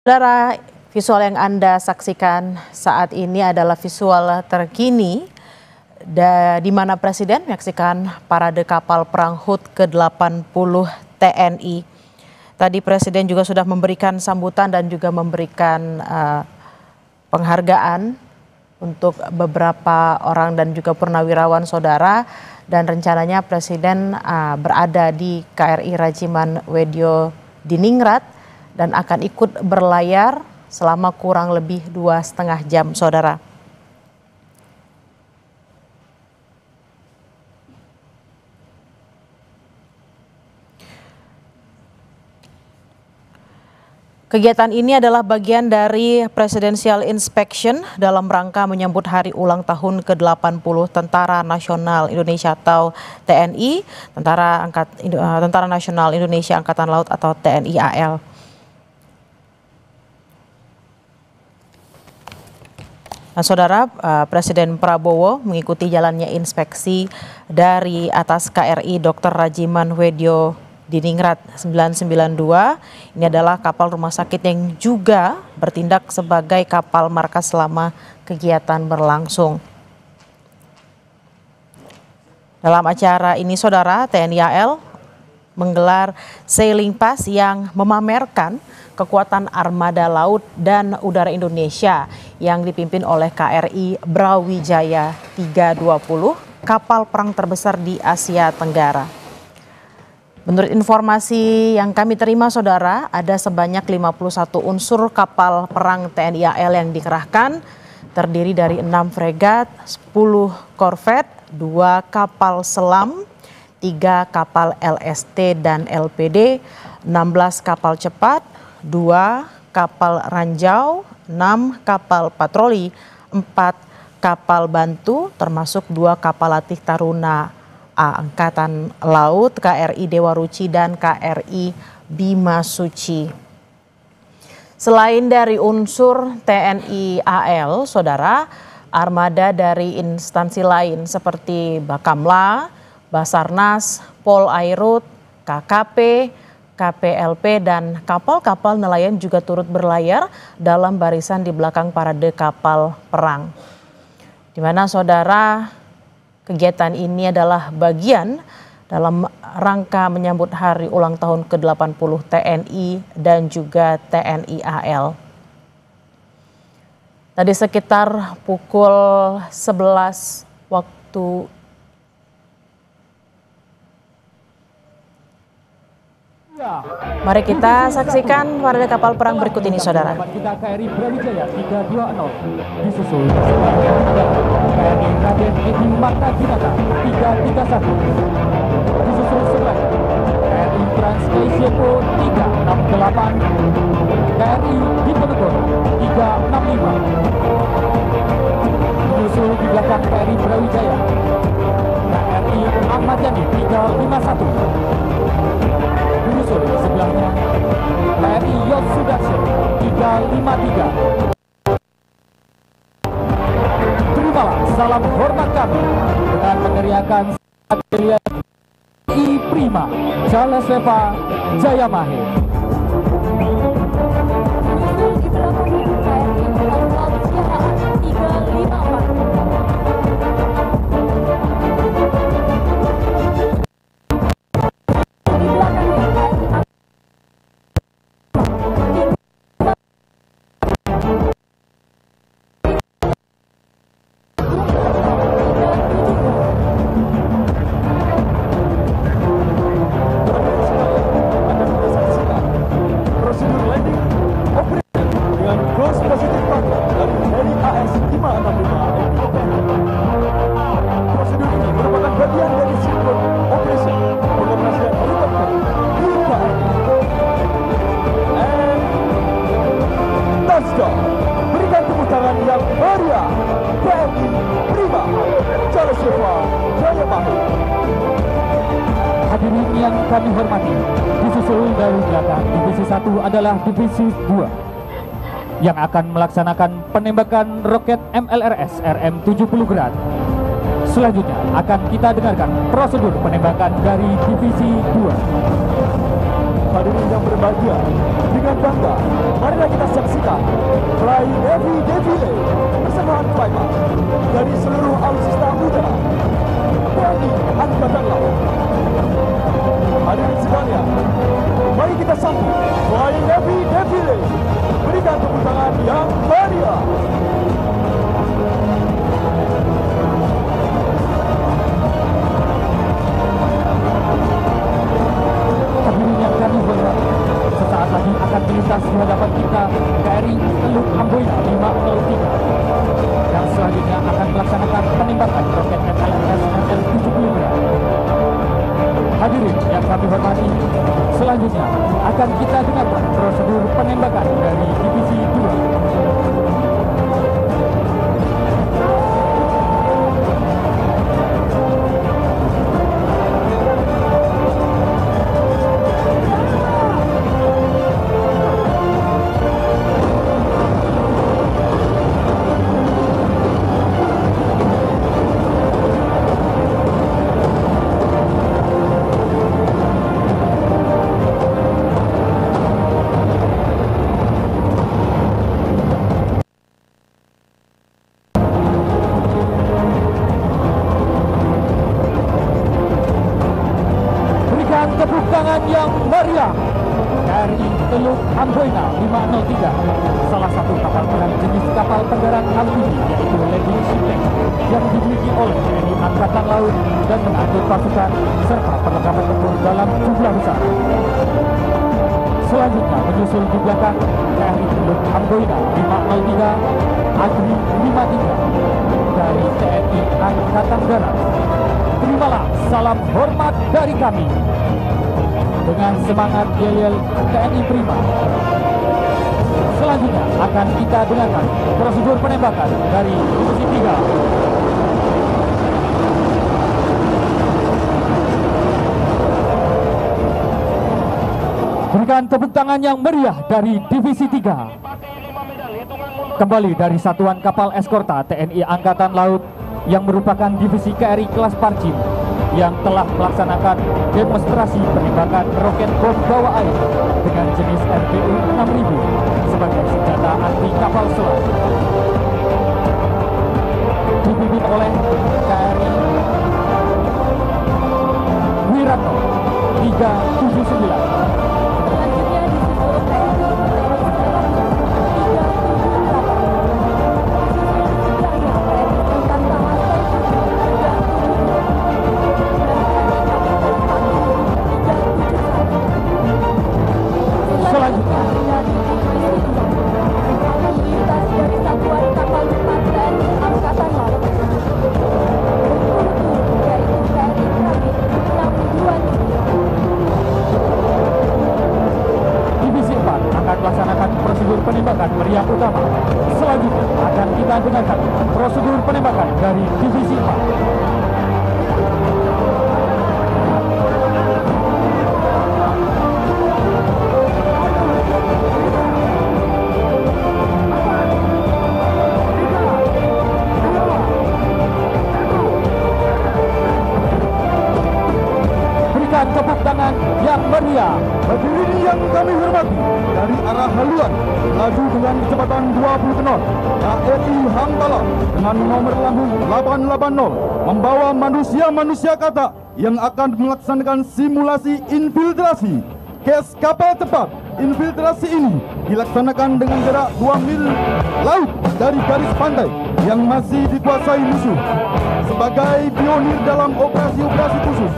Saudara, visual yang Anda saksikan saat ini adalah visual terkini di mana Presiden menyaksikan parade kapal perang HUT ke-80 TNI. Tadi Presiden juga sudah memberikan sambutan dan juga memberikan penghargaan untuk beberapa orang dan juga purnawirawan saudara, dan rencananya Presiden berada di KRI Rajiman Wedyo Diningrat dan akan ikut berlayar selama kurang lebih 2,5 jam, saudara. Kegiatan ini adalah bagian dari Presidential Inspection dalam rangka menyambut hari ulang tahun ke-80 Tentara Nasional Indonesia atau TNI, Tentara Nasional Indonesia Angkatan Laut atau TNI AL. Nah, saudara, Presiden Prabowo mengikuti jalannya inspeksi dari atas KRI Dr. Rajiman Wedyo Diningrat 992. Ini adalah kapal rumah sakit yang juga bertindak sebagai kapal markas selama kegiatan berlangsung. Dalam acara ini, saudara, TNI AL menggelar sailing pass yang memamerkan kekuatan armada laut dan udara Indonesia yang dipimpin oleh KRI Brawijaya 320, kapal perang terbesar di Asia Tenggara. Menurut informasi yang kami terima, saudara, ada sebanyak 51 unsur kapal perang TNI AL yang dikerahkan, terdiri dari 6 fregat, 10 korvet, 2 kapal selam, 3 kapal LST dan LPD, 16 kapal cepat, 2 kapal ranjau, 6 kapal patroli, 4 kapal bantu, termasuk 2 kapal latih Taruna Angkatan Laut, KRI Dewa Ruci dan KRI Bima Suci. Selain dari unsur TNI AL, saudara, armada dari instansi lain seperti Bakamla, Basarnas, Polairut, KKP, KPLP, dan kapal-kapal nelayan juga turut berlayar dalam barisan di belakang parade kapal perang. Di mana, saudara, kegiatan ini adalah bagian dalam rangka menyambut hari ulang tahun ke-80 TNI dan juga TNI AL. Tadi sekitar pukul 11 waktu Mari kita saksikan parade kapal perang berikut ini, saudara. Kita KRI Brawijaya 320 disusul KRI Raden Edi Marta-Dinata 331, disusul sebelah KRI Trans-Asia 368, KRI Diponegoro 365, disusul di belakang KRI Brawijaya KRI Ahmad Yani 351. Menyusul sebelahnya KRI Yosudarso 353. Terimalah salam hormat kami dengan meneriakan Batalion I Prima Jaleseva Jayamahe. Menyusul di belakangnya KRI Laut Siahaan 354. Berikan tepuk tangan yang meriah TNI Prima Jaleseva Jayamahe. Hadirin yang kami hormati, disusul dari belakang divisi 1 adalah divisi 2 yang akan melaksanakan penembakan roket MLRS RM-70 Grad. Selanjutnya akan kita dengarkan prosedur penembakan dari divisi 2. Hadirin yang berbahagia, dengan bangga, marilah kita saksikan Fly Navy Defile persembahan Flypad dari seluruh alutsista udara TNI Angkatan Laut. Hadirin sekalian, mari kita sambut Fly Navy Defile. Berikan tepuk tangan yang meriah. Hadirin yang kami hormati, sesaat lagi akan melintas di hadapan kita KRI Teluk Amboina 503 yang selanjutnya akan melaksanakan penembakan roket MLRS ML70 gram. Hadirin yang kami hormati, selanjutnya akan kita dengarkan prosedur penembakan dari Divisi 2. Tepuk tangan yang meriah KRI Teluk Amboina 503, salah satu kapal perang jenis kapal penggerak amfibi yaitu landing ship tank yang dimiliki oleh TNI Angkatan Laut dan mengangkut pasukan serta perlengkapan tempur dalam jumlah besar. Selanjutnya menyusul di belakang KRI Teluk Amboina 503 Agri 53 dari TNI Angkatan Darat. Terimalah salam hormat dari kami. Dengan semangat yel-yel TNI Prima. Selanjutnya akan kita dengarkan prosedur penembakan dari Divisi 3. Berikan tepuk tangan yang meriah dari Divisi 3. Kembali dari Satuan Kapal Eskorta TNI Angkatan Laut yang merupakan divisi KRI kelas Parjim yang telah melaksanakan demonstrasi penembakan roket bom bawah air dengan jenis RBU 6000 sebagai senjata anti kapal selam. Dipimpin oleh KRI Wiranto 379. Melaksanakan prosedur penembakan meriam utama. Selanjutnya akan kita dengarkan prosedur penembakan dari Divisi 4. Tepuk tangan yang meriah. Hadirin yang kami hormati, dari arah haluan melaju dengan kecepatan 20 knot KRI Hangtala dengan nomor lambung 880 membawa manusia-manusia katak yang akan melaksanakan simulasi infiltrasi. Kes kapal cepat infiltrasi ini dilaksanakan dengan jarak 2 mil laut dari garis pantai yang masih dikuasai musuh. Sebagai pionir dalam operasi-operasi khusus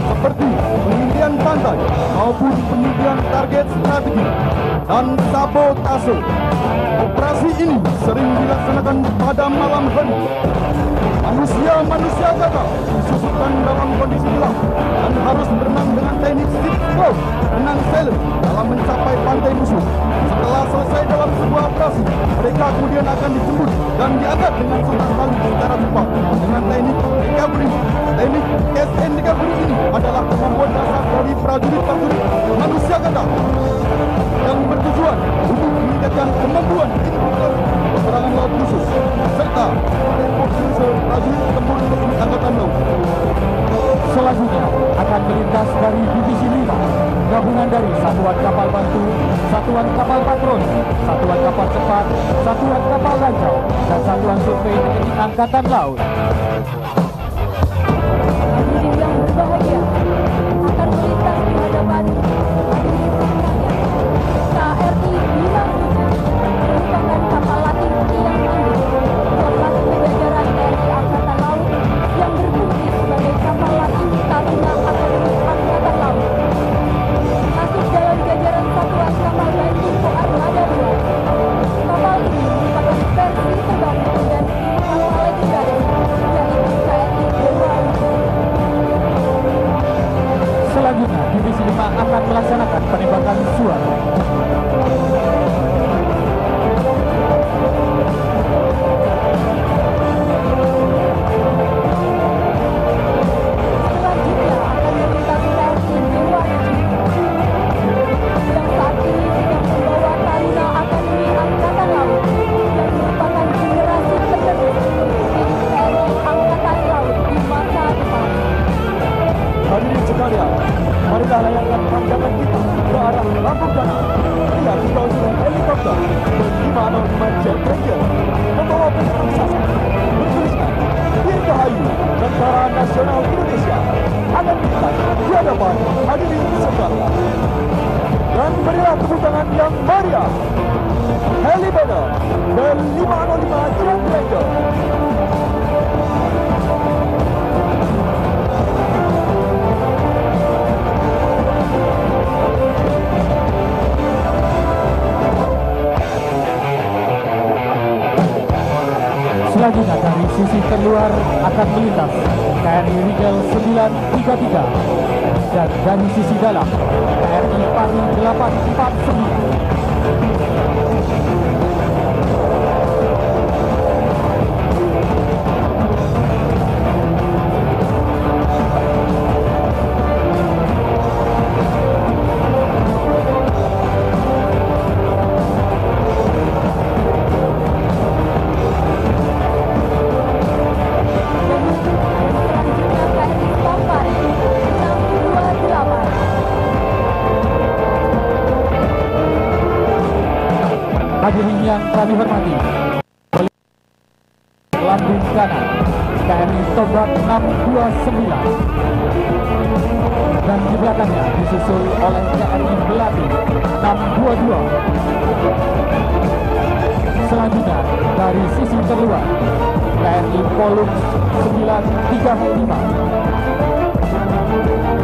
seperti pengintaian pantai maupun pengintaian target strategi dan sabotase, operasi ini sering dilaksanakan pada malam hari. Manusia-manusia gagal disusupkan dalam kondisi gelap dan harus berenang dengan teknik ship close, renang sailor dalam mencapai pantai musuh. Setelah selesai dalam sebuah operasi, mereka kemudian akan dijemput dan diangkat dengan senang tali secara cepat dengan teknik recovery. Teknik SN recovery ini adalah kemampuan dasar dari prajurit-prajurit manusia gagal yang bertujuan untuk meningkatkan kemampuan infiltrasi peperangan laut khusus serta rekrutmen prajurit tempur TNI Angkatan Laut. Selanjutnya akan melintas dari Divisi 5 gabungan dari satuan kapal bantu, satuan kapal patroli, satuan kapal cepat, satuan kapal lancau, dan satuan survei TNI Angkatan Laut. Hadirin yang berbahagia, akan melintas di hadapan hadirin sekalian. KRI Bintang 7 merupakan kapal latih tiang tinggi kelas penjajaran TNI Angkatan Laut yang berfungsi sebagai kapal latih Taruna Akademi Angkatan Laut. Masuk dalam jajaran satuan kapal bantu Armada 2. Kapal ini merupakan versi terbaru dan kapal legendaris, yaitu KRI Dewa. Selanjutnya, Divisi 5 akan melaksanakan penembakan suara. Selanjutnya akan melintas KRI Dewa yang saat ini sedang membawa Taruna Akademi Angkatan Laut yang merupakan generasi penerus pemimpin TNI Angkatan Laut di masa depan. Hadirin sekalian, marilah layangkan pandangan kita ke arah Lambung Danau. Lihat di bawah sudah helikopter Ber-505 Jet Ranger membawa bendera raksasa bertuliskan Dirgahayu Tentara Nasional Indonesia akan melintas di hadapan hadirin sekalian. Dan berilah tepuk tangan yang meriah Helibanner Ber-505 Jet Ranger. Selanjutnya dari sisi terluar akan melintas KRI Rigel 933 dan dari sisi dalam KRI Pari 849. Selanjutnya KRI Pampare 628. Hadirin yang kami hormati, lambung kanan KRI Tobat 629 dan di belakangnya disusul oleh KRI Belati 622. Selanjutnya dari sisi terluar KRI Polux 935